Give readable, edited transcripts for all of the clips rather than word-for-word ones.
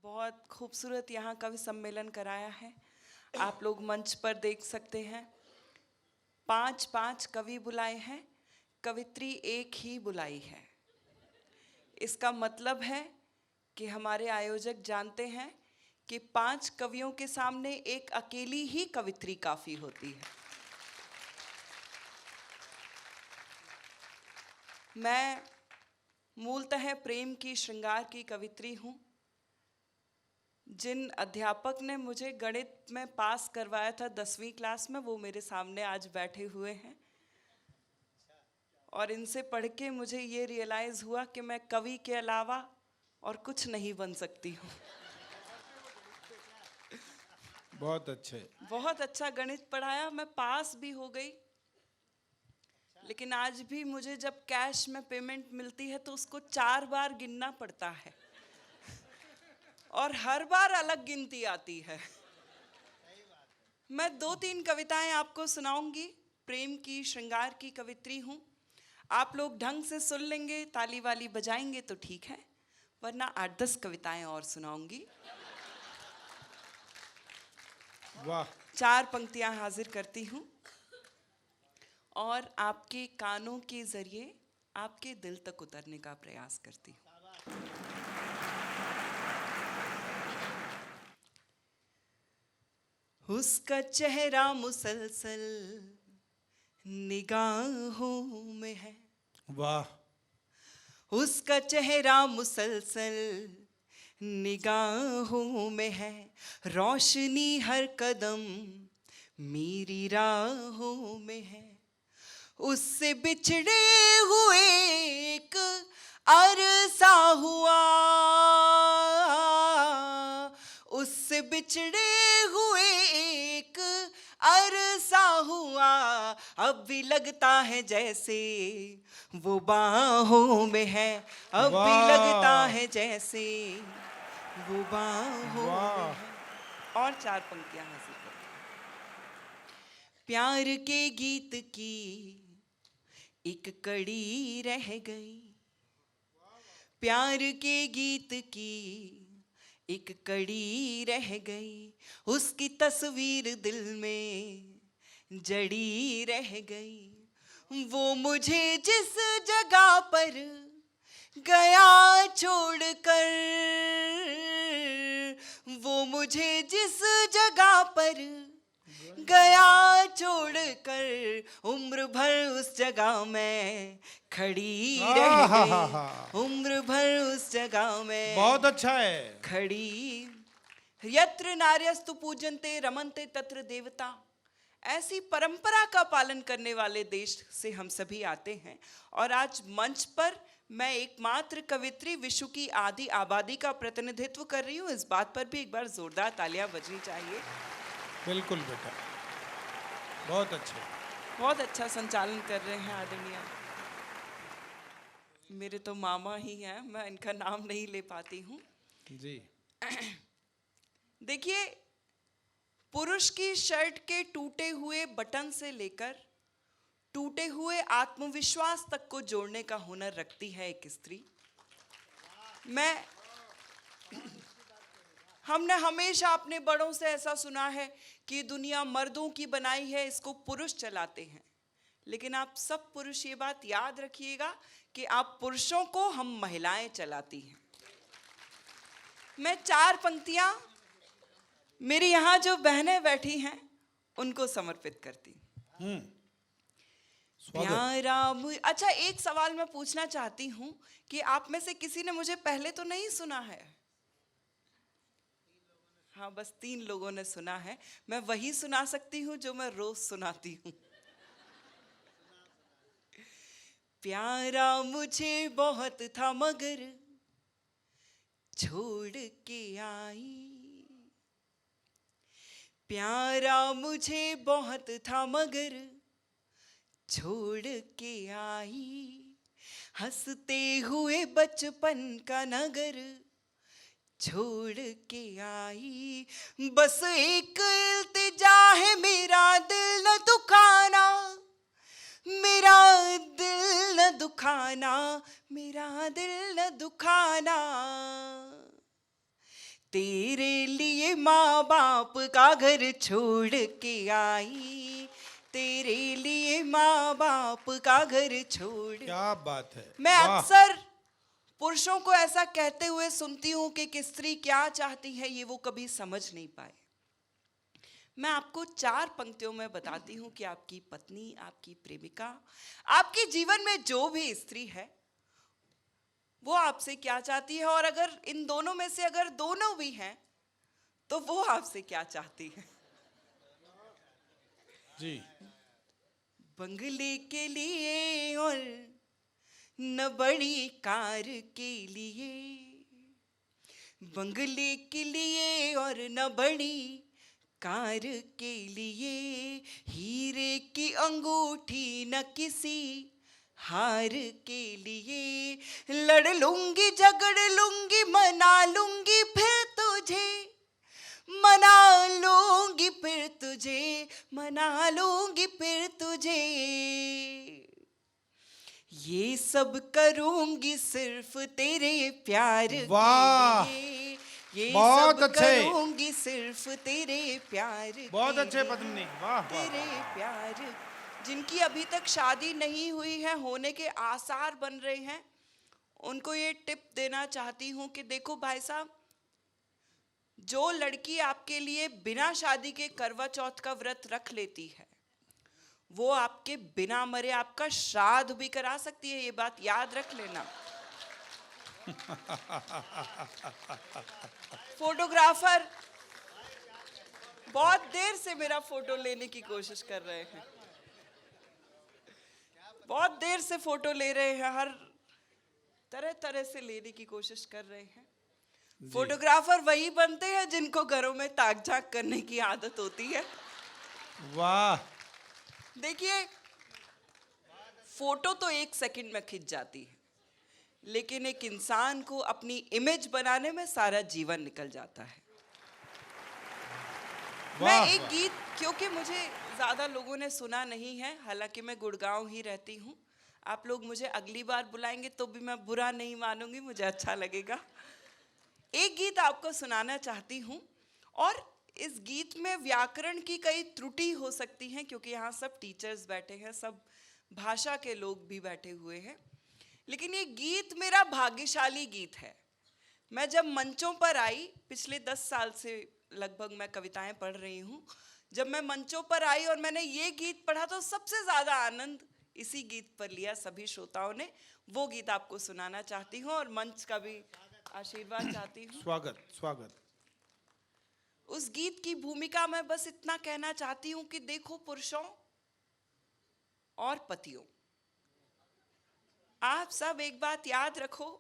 बहुत खूबसूरत यहाँ कवि सम्मेलन कराया है। आप लोग मंच पर देख सकते हैं। 5 कवि बुलाए हैं, कवित्री एक ही बुलाई है। इसका मतलब है कि हमारे आयोजक जानते हैं कि 5 कवियों के सामने एक अकेली ही कवित्री काफ़ी होती है। मैं मूलतः प्रेम की श्रृंगार की कवित्री हूँ। जिन अध्यापक ने मुझे गणित में पास करवाया था 10वीं क्लास में, वो मेरे सामने आज बैठे हुए हैं और इनसे पढ़ के मुझे ये रियलाइज़ हुआ कि मैं कवि के अलावा और कुछ नहीं बन सकती हूँ। बहुत अच्छा गणित पढ़ाया, मैं पास भी हो गई। लेकिन आज भी मुझे जब कैश में पेमेंट मिलती है तो उसको 4 बार गिनना पड़ता है और हर बार अलग गिनती आती है। मैं 2-3 कविताएं आपको सुनाऊंगी। प्रेम की श्रृंगार की कवित्री हूँ। आप लोग ढंग से सुन लेंगे, ताली वाली बजाएंगे तो ठीक है, वरना 8-10 कविताएं और सुनाऊंगी। वाह। 4 पंक्तियां हाजिर करती हूँ और आपके कानों के जरिए आपके दिल तक उतरने का प्रयास करती हूँ। उसका चेहरा मुसलसल निगाहों में है। वाह। उसका चेहरा मुसलसल निगाहों में है। रोशनी हर कदम मेरी राहों में है। उससे बिछड़े हुए एक अरसा हुआ, उससे बिछड़े हुए एक अरसा हुआ। अब भी लगता है जैसे वो बाहों में है। अब भी लगता है जैसे वो बाहों में है। और 4 पंक्तियां हाजिर करती हूं। प्यार के गीत की एक कड़ी रह गई। प्यार के गीत की एक कड़ी रह गई। उसकी तस्वीर दिल में जड़ी रह गई। वो मुझे जिस जगह पर गया छोड़कर, वो मुझे जिस जगह पर गया छोड़कर, उम्र भर उस जगह में खड़ी रह गई। उम्र भर उस जगह में बहुत अच्छा है। खड़ी। यत्र नार्यस्तु पूजन्ते रमन्ते तत्र देवता। ऐसी परंपरा का पालन करने वाले देश से हम सभी आते हैं और आज मंच पर मैं एकमात्र कवित्री विश्व की आधी आबादी का प्रतिनिधित्व कर रही हूँ। इस बात पर भी एक बार जोरदार तालियां बजनी चाहिए। बिल्कुल बेटा, बहुत अच्छे। बहुत अच्छा संचालन कर रहे हैं आदरणीय। मेरे तो मामा ही हैं, मैं इनका नाम नहीं ले पाती हूँ जी। देखिए, पुरुष की शर्ट के टूटे हुए बटन से लेकर टूटे हुए आत्मविश्वास तक को जोड़ने का हुनर रखती है एक स्त्री। हमने हमेशा अपने बड़ों से ऐसा सुना है कि दुनिया मर्दों की बनाई है, इसको पुरुष चलाते हैं। लेकिन आप सब पुरुष ये बात याद रखिएगा कि आप पुरुषों को हम महिलाएं चलाती हैं। मैं 4 पंक्तियां मेरी यहाँ जो बहनें बैठी हैं उनको समर्पित करती हूँ। प्यारा अच्छा, एक सवाल मैं पूछना चाहती हूँ कि आप में से किसी ने मुझे पहले तो नहीं सुना है? हाँ, बस 3 लोगों ने सुना है। मैं वही सुना सकती हूँ जो मैं रोज सुनाती हूँ। प्यारा मुझे बहुत था मगर छोड़ के आई। प्यारा मुझे बहुत था मगर छोड़ के आई। हंसते हुए बचपन का नगर छोड़ के आई। बस एक इल्तिजा है, मेरा दिल न दुखाना, मेरा दिल न दुखाना, मेरा दिल न दुखाना। तेरे लिए माँ बाप का घर छोड़ के आई, तेरे लिए माँ बाप का घर छोड़। क्या बात है, मैं वाह। अक्सर पुरुषों को ऐसा कहते हुए सुनती हूँ कि स्त्री क्या चाहती है ये वो कभी समझ नहीं पाए। मैं आपको 4 पंक्तियों में बताती हूँ कि आपकी पत्नी, आपकी प्रेमिका, आपके जीवन में जो भी स्त्री है वो आपसे क्या चाहती है, और अगर इन दोनों में से अगर दोनों भी हैं तो वो आपसे क्या चाहती है। जी। बंगले के लिए और न बड़ी कार के लिए, बंगले के लिए और न बड़ी कार के लिए, हीरे की अंगूठी न किसी हार के लिए, लड़ लूंगी झगड़ लूंगी मना लूंगी फिर तुझे, मना लूंगी फिर तुझे, मना लूंगी फिर तुझे, ये सब करूंगी सिर्फ तेरे प्यार वाह, के लिए, ये बहुत सब अच्छे। करूंगी सिर्फ तेरे प्यार बहुत के अच्छे लिए। पद्मिनी, वाह तेरे वाह। प्यार, जिनकी अभी तक शादी नहीं हुई है, होने के आसार बन रहे हैं, उनको ये टिप देना चाहती हूँ कि देखो भाई साहब, जो लड़की आपके लिए बिना शादी के करवा चौथ का व्रत रख लेती है वो आपके बिना मरे आपका श्राद्ध भी करा सकती है, ये बात याद रख लेना। फोटोग्राफर बहुत देर से मेरा फोटो लेने की कोशिश कर रहे हैं, बहुत देर से फोटो ले रहे हैं, हर तरह तरह से लेने की कोशिश कर रहे हैं। फोटोग्राफर वही बनते हैं जिनको घरों में ताक झाक करने की आदत होती है। वाह। देखिए, फोटो तो 1 सेकंड में खिंच जाती है, लेकिन एक इंसान को अपनी इमेज बनाने में सारा जीवन निकल जाता है। मैं एक गीत, क्योंकि मुझे ज्यादा लोगों ने सुना नहीं है, हालांकि मैं गुड़गांव ही रहती हूँ, आप लोग मुझे अगली बार बुलाएंगे तो भी मैं बुरा नहीं मानूंगी, मुझे अच्छा लगेगा। एक गीत आपको सुनाना चाहती हूँ, और इस गीत में व्याकरण की कई त्रुटि हो सकती हैं, क्योंकि यहाँ सब टीचर्स बैठे हैं, सब भाषा के लोग भी बैठे हुए हैं, लेकिन ये गीत मेरा भाग्यशाली गीत है। मैं जब मंचों पर आई, पिछले 10 साल से लगभग मैं कविताएं पढ़ रही हूँ, जब मैं मंचों पर आई और मैंने ये गीत पढ़ा तो सबसे ज्यादा आनंद इसी गीत पर लिया सभी श्रोताओं ने। वो गीत आपको सुनाना चाहती हूँ और मंच का भी आशीर्वाद चाहती हूँ। स्वागत स्वागत। उस गीत की भूमिका में बस इतना कहना चाहती हूँ कि देखो पुरुषों और पतियों, आप सब एक बात याद रखो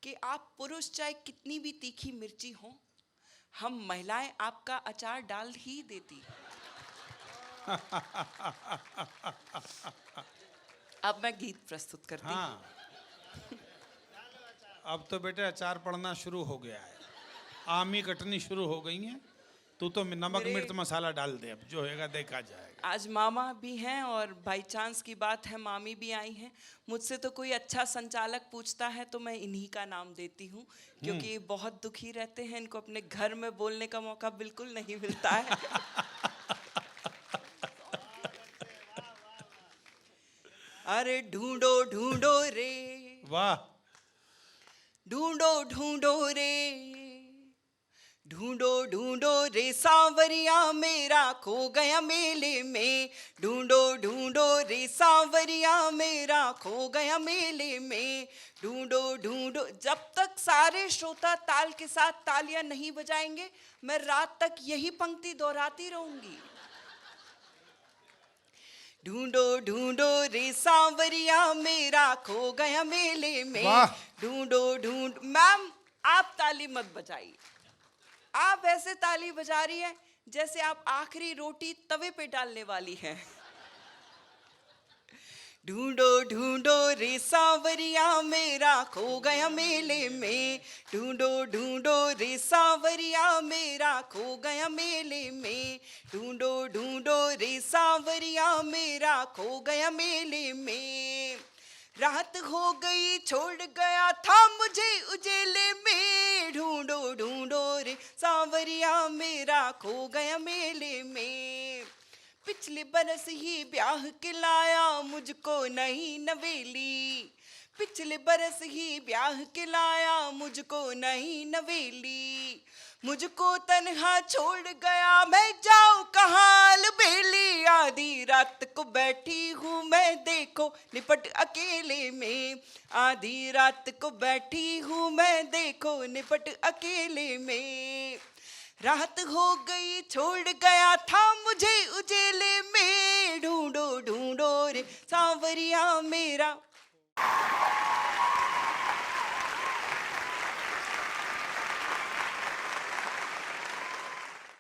कि आप पुरुष चाहे कितनी भी तीखी मिर्ची हो, हम महिलाएं आपका अचार डाल ही देती। अब मैं गीत प्रस्तुत करती हूँ। हाँ, अब तो बेटे अचार पड़ना शुरू हो गया है, आमी कटनी शुरू हो गई है, तू तो नमक मिर्च मसाला डाल दे, अब जो होगा देखा जाएगा। आज मामा भी हैं और बाई चांस की बात है मामी भी आई हैं। मुझसे तो कोई अच्छा संचालक पूछता है तो मैं इन्हीं का नाम देती हूँ, क्योंकि ये बहुत दुखी रहते हैं, इनको अपने घर में बोलने का मौका बिल्कुल नहीं मिलता है। अरे ढूंढो ढूंढो रे, वाह, ढूंढो ढूंढो रे, ढूंढो ढूंढो रे सांवरिया मेरा खो गया मेले में, ढूंढो ढूंढो रे सांवरिया मेरा खो गया मेले में, ढूंढो ढूंढो। जब तक सारे श्रोता ताल के साथ तालियां नहीं बजाएंगे मैं रात तक यही पंक्ति दोहराती रहूंगी। ढूंढो ढूंढो रे सांवरिया मेरा खो गया मेले में, ढूंढो ढूंढ। मैम आप ताली मत बजाइए, आप ऐसे ताली बजा रही हैं जैसे आप आखिरी रोटी तवे पे डालने वाली हैं। ढूंढो ढूंढो रे सांवरिया मेरा खो गया मेले में, ढूंढो ढूंढो रे सांवरिया मेरा खो गया मेले में, ढूंढो ढूंढो रे सांवरिया मेरा खो गया मेले में। रात हो गई छोड़ गया था मुझे उजेले में, ढूंढो ढूंढो रे सांवरिया मेरा खो गया मेले में। पिछले बरस ही ब्याह के लाया मुझको नई नवेली, पिछले बरस ही ब्याह के लाया मुझको नई नवेली। मुझको तन्हा छोड़ गया मैं जाऊं कहाँ अलबेली, आधी रात को बैठी हूँ मैं देखो निपट अकेले में, आधी रात को बैठी हूँ मैं देखो निपट अकेले में। रात हो गई छोड़ गया था मुझे उजेले में, ढूंढो ढूंढो रे सांवरिया मेरा